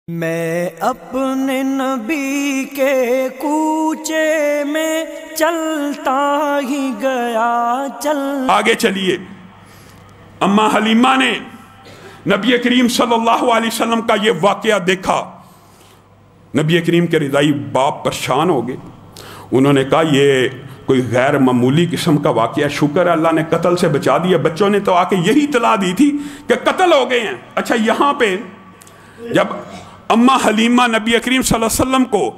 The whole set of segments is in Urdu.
میں اپنے نبی کے کوچے میں چلتا ہی گیا آگے چلیے۔ اماں حلیمہ نے نبی کریم صلی اللہ علیہ وسلم کا یہ واقعہ دیکھا۔ نبی کریم کے رضائی باپ پریشان ہو گئے۔ انہوں نے کہا یہ کوئی غیر معمولی قسم کا واقعہ، شکر ہے اللہ نے قتل سے بچا دیا۔ بچوں نے تو آ کے یہی اطلاع دی تھی کہ قتل ہو گئے ہیں۔ اچھا، یہاں پہ جب اماں حلیمہ نبی کریم صلی اللہ علیہ وسلم کو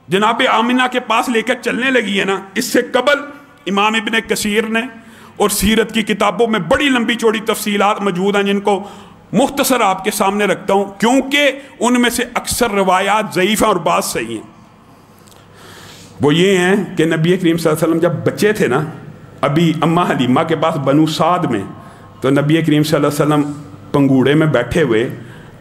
جناب آمنہ کے پاس لے کر چلنے لگی ہے نا، اس سے قبل امام ابن کثیر نے اور سیرت کی کتابوں میں بڑی لمبی چوڑی تفصیلات موجود ہیں، جن کو مختصر آپ کے سامنے رکھتا ہوں کیونکہ ان میں سے اکثر روایات ضعیف ہیں اور بعض صحیح ہیں۔ وہ یہ ہیں کہ نبی کریم صلی اللہ علیہ وسلم جب بچے تھے نا، ابھی اماں حلیمہ کے پاس بنو سعد میں، تو نبی کریم صلی اللہ علیہ وسلم پنگوڑے میں بیٹھے ہوئے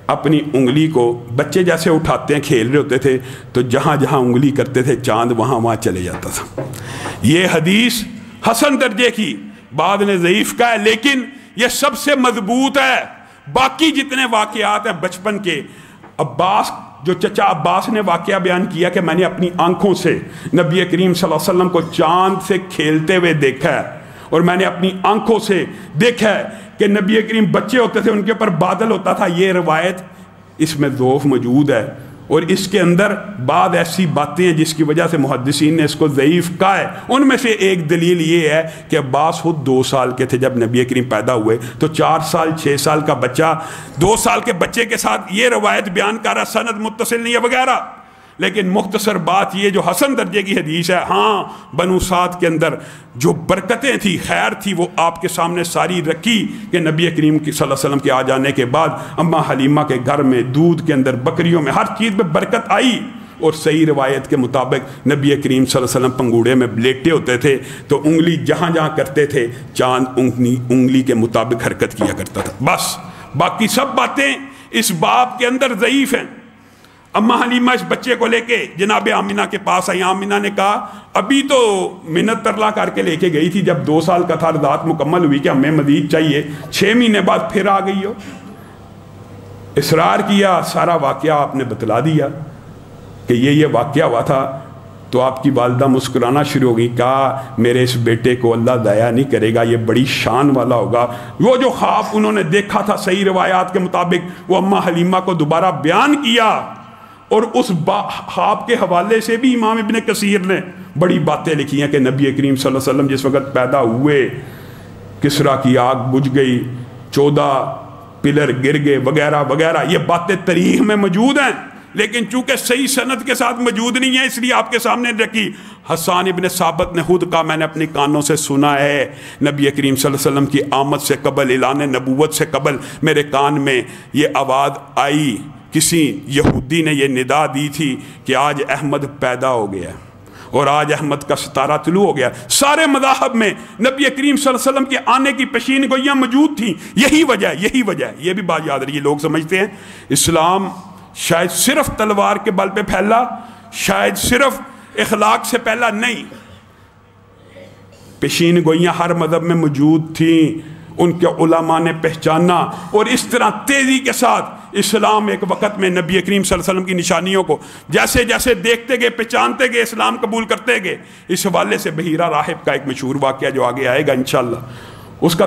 اپنی انگلی کو بچے جیسے اٹھاتے ہیں، کھیل رہے ہوتے تھے، تو جہاں جہاں انگلی کرتے تھے چاند وہاں چلے جاتا تھا۔ یہ حدیث حسن درجے کی، بعد نے ضعیف کا ہے، لیکن یہ سب سے مضبوط ہے۔ باقی جتنے واقعات ہیں بچپن کے، عباس جو چچا عباس نے واقعہ بیان کیا کہ میں نے اپنی آنکھوں سے نبی کریم صلی اللہ علیہ وسلم کو چاند سے کھیلتے ہوئے دیکھا ہے، اور میں نے اپنی آنکھوں سے دیکھا ہے کہ نبی کریم بچے ہوتے تھے ان کے اوپر بادل ہوتا تھا۔ یہ روایت اس میں ضعف موجود ہے، اور اس کے اندر بعض ایسی باتیں ہیں جس کی وجہ سے محدثین نے اس کو ضعیف کہا ہے۔ ان میں سے ایک دلیل یہ ہے کہ عباس خود 2 سال کے تھے جب نبی کریم پیدا ہوئے، تو 4 سال 6 سال کا بچہ 2 سال کے بچے کے ساتھ یہ روایت بیان کر رہا، سند متصل نہیں ہے وغیرہ۔ لیکن مختصر بات یہ جو حسن درجے کی حدیث ہے، ہاں بنو سعد کے اندر جو برکتیں تھی، خیر تھی، وہ آپ کے سامنے ساری رکھی کہ نبی کریم صلی اللہ علیہ وسلم کے آ جانے کے بعد اماں حلیمہ کے گھر میں دودھ کے اندر بکریوں میں ہر چیز میں برکت آئی۔ اور صحیح روایت کے مطابق نبی کریم صلی اللہ علیہ وسلم پنگوڑے میں لیٹے ہوتے تھے تو انگلی جہاں جہاں کرتے تھے چاند انگلی کے مطابق حرکت کیا کرتا تھا۔ بس باقی سب باتیں اس باب کے اندر ضعیف ہیں۔ اماں حلیمہ اس بچے کو لے کے جناب آمنہ کے پاس آئی۔ آمنہ نے کہا ابھی تو منت ترلا کر کے لے کے گئی تھی، جب 2 سال کا تھا رضاعت مکمل ہوئی کہ ہمیں مزید چاہیے، 6 مہینے بعد پھر آ گئی ہو۔ اصرار کیا، سارا واقعہ آپ نے بتلا دیا کہ یہ واقعہ ہوا تھا، تو آپ کی والدہ مسکرانا شروع ہو گئی۔ کہا میرے اس بیٹے کو اللہ دیا نہیں کرے گا، یہ بڑی شان والا ہوگا۔ وہ جو خواب انہوں نے دیکھا تھا صحیح روایات کے مطابق وہ اماں حلیمہ کو دوبارہ بیان کیا، اور اس خواب کے حوالے سے بھی امام ابن کثیر نے بڑی باتیں لکھی ہیں کہ نبی کریم صلی اللہ علیہ وسلم جس وقت پیدا ہوئے کسریٰ کی آگ بجھ گئی، 14 پلر گر گئے وغیرہ وغیرہ۔ یہ باتیں تاریخ میں موجود ہیں، لیکن چونکہ صحیح سند کے ساتھ موجود نہیں ہے اس لیے آپ کے سامنے رکھی۔ حسان ابن ثابت نے خود کہا میں نے اپنی کانوں سے سنا ہے نبی کریم صلی اللہ علیہ وسلم کی آمد سے قبل، اعلان نبوت سے قبل میرے کان میں یہ آواز آئی، کسی یہودی نے یہ ندا دی تھی کہ آج احمد پیدا ہو گیا اور آج احمد کا ستارہ طلوع ہو گیا۔ سارے مذاہب میں نبی کریم صلی اللہ علیہ وسلم کے آنے کی پیشین گوئیاں موجود تھیں۔ یہی وجہ ہے، یہ بھی بات یاد رہی۔ لوگ سمجھتے ہیں اسلام شاید صرف تلوار کے بل پہ پھیلا، شاید صرف اخلاق سے پھیلا، نہیں، پیشین گوئیاں ہر مذہب میں موجود تھیں، ان کے علماء نے پہچانا، اور اس طرح تیزی کے ساتھ اسلام ایک وقت میں نبی کریم صلی اللہ علیہ وسلم کی نشانیوں کو جیسے جیسے دیکھتے گئے، پہچانتے گئے، اسلام قبول کرتے گئے۔ اس حوالے سے بحیرہ راہب کا ایک مشہور واقعہ جو آگے آئے گا انشاءاللہ، اس کا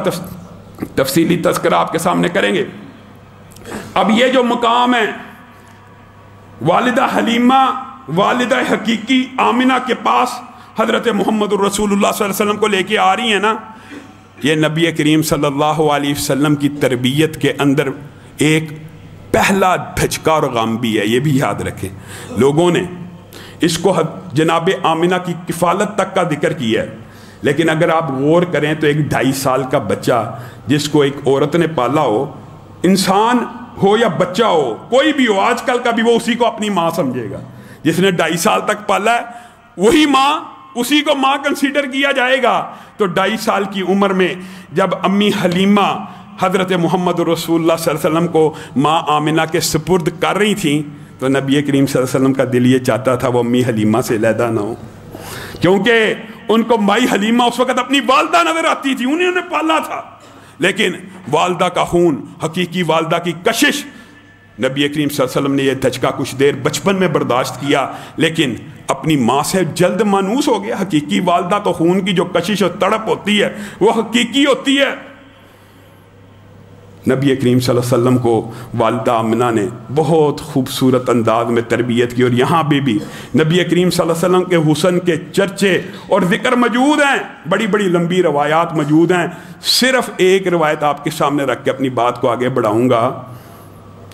تفصیلی تذکرہ آپ کے سامنے کریں گے۔ اب یہ جو مقام ہے، والدہ حلیمہ والدہ حقیقی آمنہ کے پاس حضرت محمد الرسول اللہ صلی اللہ علیہ وسلم کو لے کے آ رہی ہیں نا، یہ نبی کریم صلی اللہ علیہ وسلم کی تربیت کے اندر ایک پہلا دھچکا اور غم بھی ہے، یہ بھی یاد رکھیں۔ لوگوں نے اس کو جناب آمنہ کی کفالت تک کا ذکر کیا ہے، لیکن اگر آپ غور کریں تو ایک 2.5 سال کا بچہ جس کو ایک عورت نے پالا ہو، انسان ہو یا بچہ ہو، کوئی بھی ہو، آج کل کا بھی، وہ اسی کو اپنی ماں سمجھے گا۔ جس نے 2.5 سال تک پالا ہے وہی ماں، اسی کو ماں کنسیڈر کیا جائے گا۔ تو 2.5 سال کی عمر میں جب امی حلیمہ حضرت محمد رسول اللہ صلی اللہ علیہ وسلم کو ماں آمنہ کے سپرد کر رہی تھیں، تو نبی کریم صلی اللہ علیہ وسلم کا دل یہ چاہتا تھا وہ امی حلیمہ سے علیحدہ نہ ہو، کیونکہ ان کو مائی حلیمہ اس وقت اپنی والدہ نظر آتی تھی، انہوں نے پالا تھا، لیکن والدہ کا خون، حقیقی والدہ کی کشش نبی کریم صلی اللہ علیہ وسلم نے یہ دھچکا کچھ دیر بچپن میں برداشت کیا، لیکن اپنی ماں سے جلد مانوس ہو گیا۔ حقیقی والدہ تو خون کی جو کشش اور تڑپ ہوتی ہے وہ حقیقی ہوتی ہے۔ نبی کریم صلی اللہ علیہ وسلم کو والدہ آمنہ نے بہت خوبصورت انداز میں تربیت کی، اور یہاں بھی نبی کریم صلی اللہ علیہ وسلم کے حسن کے چرچے اور ذکر موجود ہیں، بڑی بڑی لمبی روایات موجود ہیں۔ صرف ایک روایت آپ کے سامنے رکھ کے اپنی بات کو آگے بڑھاؤں گا۔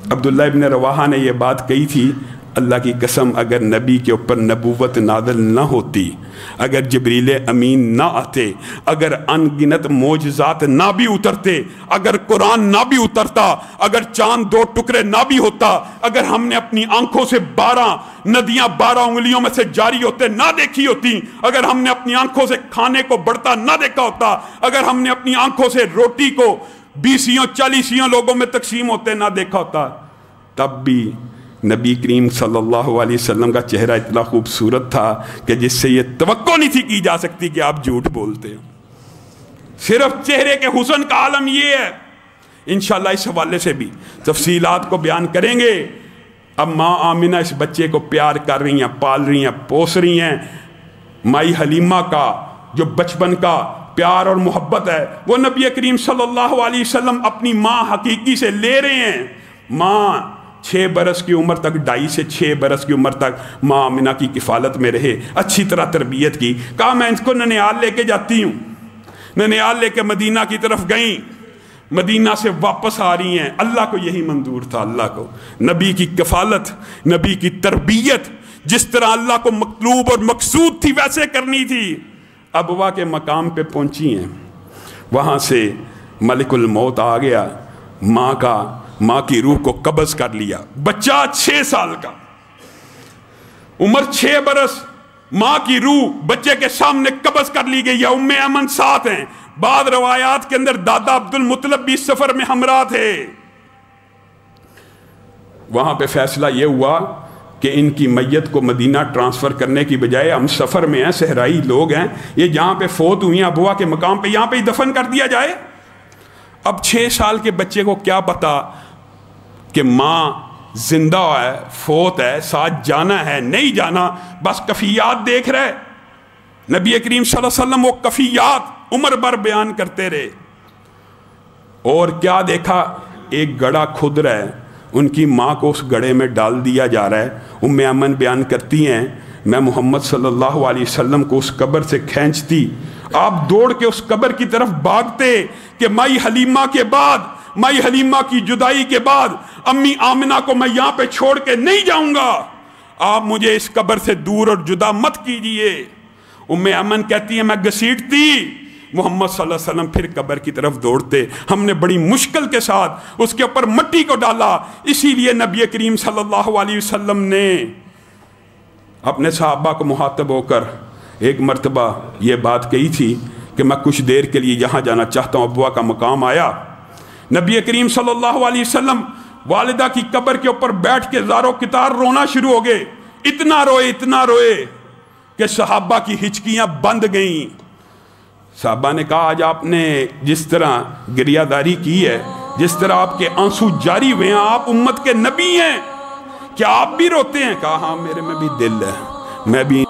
عبداللہ ابن رواحہ نے یہ بات کہی تھی، اللہ کی قسم اگر نبی کے اوپر نبوت نازل نہ ہوتی، اگر جبریل امین نہ آتے، اگر ان گنت معجزات نہ بھی اترتے، اگر قرآن نہ بھی اترتا، اگر چاند 2 ٹکڑے نہ بھی ہوتا، اگر ہم نے اپنی آنکھوں سے 12 ندیاں 12 انگلیوں میں سے جاری ہوتے نہ دیکھی ہوتی، اگر ہم نے اپنی آنکھوں سے کھانے کو بڑھتا نہ دیکھا ہوتا، اگر ہم نے اپنی آنکھوں سے روٹی کو 20 40 لوگوں میں تقسیم ہوتے نہ دیکھا ہوتا، تب بھی نبی کریم صلی اللہ علیہ وسلم کا چہرہ اتنا خوبصورت تھا کہ جس سے یہ توقع نہیں تھی کی جا سکتی کہ آپ جھوٹ بولتے ہو۔ صرف چہرے کے حسن کا عالم یہ ہے۔ انشاءاللہ اس حوالے سے بھی تفصیلات کو بیان کریں گے۔ اب ماں آمنہ اس بچے کو پیار کر رہی ہیں، پال رہی ہیں، پوس رہی ہیں۔ مائی حلیمہ کا جو بچپن کا پیار اور محبت ہے وہ نبی کریم صلی اللہ علیہ وسلم اپنی ماں حقیقی سے لے رہے ہیں۔ ماں 6 برس کی عمر تک، 2.5 سے 6 برس کی عمر تک ماں آمنہ کی کفالت میں رہے، اچھی طرح تربیت کی۔ کہا میں اس کو ننیال لے کے جاتی ہوں، ننیال لے کے مدینہ کی طرف گئیں، مدینہ سے واپس آ رہی ہیں۔ اللہ کو یہی منظور تھا، اللہ کو نبی کی کفالت، نبی کی تربیت جس طرح اللہ کو مطلوب اور مقصود تھی ویسے کرنی تھی۔ ابوا کے مقام پہ پہنچی ہیں، وہاں سے ملک الموت آ گیا، ماں کی روح کو قبض کر لیا۔ بچہ 6 سال کا، عمر 6 برس، ماں کی روح بچے کے سامنے قبض کر لی گئی ہے۔ ام ایمن ساتھ ہیں، بعض روایات کے اندر دادا عبد المطلب بھی سفر میں ہمراہ تھے۔ وہاں پہ فیصلہ یہ ہوا کہ ان کی میت کو مدینہ ٹرانسفر کرنے کی بجائے ہم سفر میں ہیں، صحرائی لوگ ہیں، یہ جہاں پہ فوت ہوئی ہیں ابوا کے مقام پہ یہاں پہ ہی دفن کر دیا جائے۔ اب 6 سال کے بچے کو کیا پتا کہ ماں زندہ ہے، فوت ہے، ساتھ جانا ہے نہیں جانا، بس کفیات دیکھ رہے۔ نبی کریم صلی اللہ علیہ وسلم وہ کفیات عمر بھر بیان کرتے رہے۔ اور کیا دیکھا؟ ایک گڑھا کھد رہا ہے، ان کی ماں کو اس گڑھے میں ڈال دیا جا رہا ہے۔ ام ایمن بیان کرتی ہیں میں محمد صلی اللہ علیہ وسلم کو اس قبر سے کھینچتی، آپ دوڑ کے اس قبر کی طرف بھاگتے کہ مائی حلیمہ کے بعد، مائی حلیمہ کی جدائی کے بعد امی آمنہ کو میں یہاں پہ چھوڑ کے نہیں جاؤں گا، آپ مجھے اس قبر سے دور اور جدا مت کیجئے۔ ام ایمن کہتی ہے میں گھسیٹتی، محمد صلی اللہ علیہ وسلم پھر قبر کی طرف دوڑتے، ہم نے بڑی مشکل کے ساتھ اس کے اوپر مٹی کو ڈالا۔ اسی لیے نبی کریم صلی اللہ علیہ وسلم نے اپنے صحابہ کو مخاطب ہو کر ایک مرتبہ یہ بات کہی تھی کہ میں کچھ دیر کے لیے یہاں جانا چاہتا ہوں۔ ابوا کا مقام آیا، نبی کریم صلی اللہ علیہ وسلم والدہ کی قبر کے اوپر بیٹھ کے زارو کتار رونا شروع ہو گئے، اتنا روئے کہ صحابہ کی ہچکیاں بند گئیں۔ صحابہ نے کہا آج آپ نے جس طرح گریہ داری کی ہے، جس طرح آپ کے آنسو جاری ہوئے ہیں، آپ امت کے نبی ہیں، کیا آپ بھی روتے ہیں؟ کہا ہاں میرے میں بھی دل ہے، میں بھی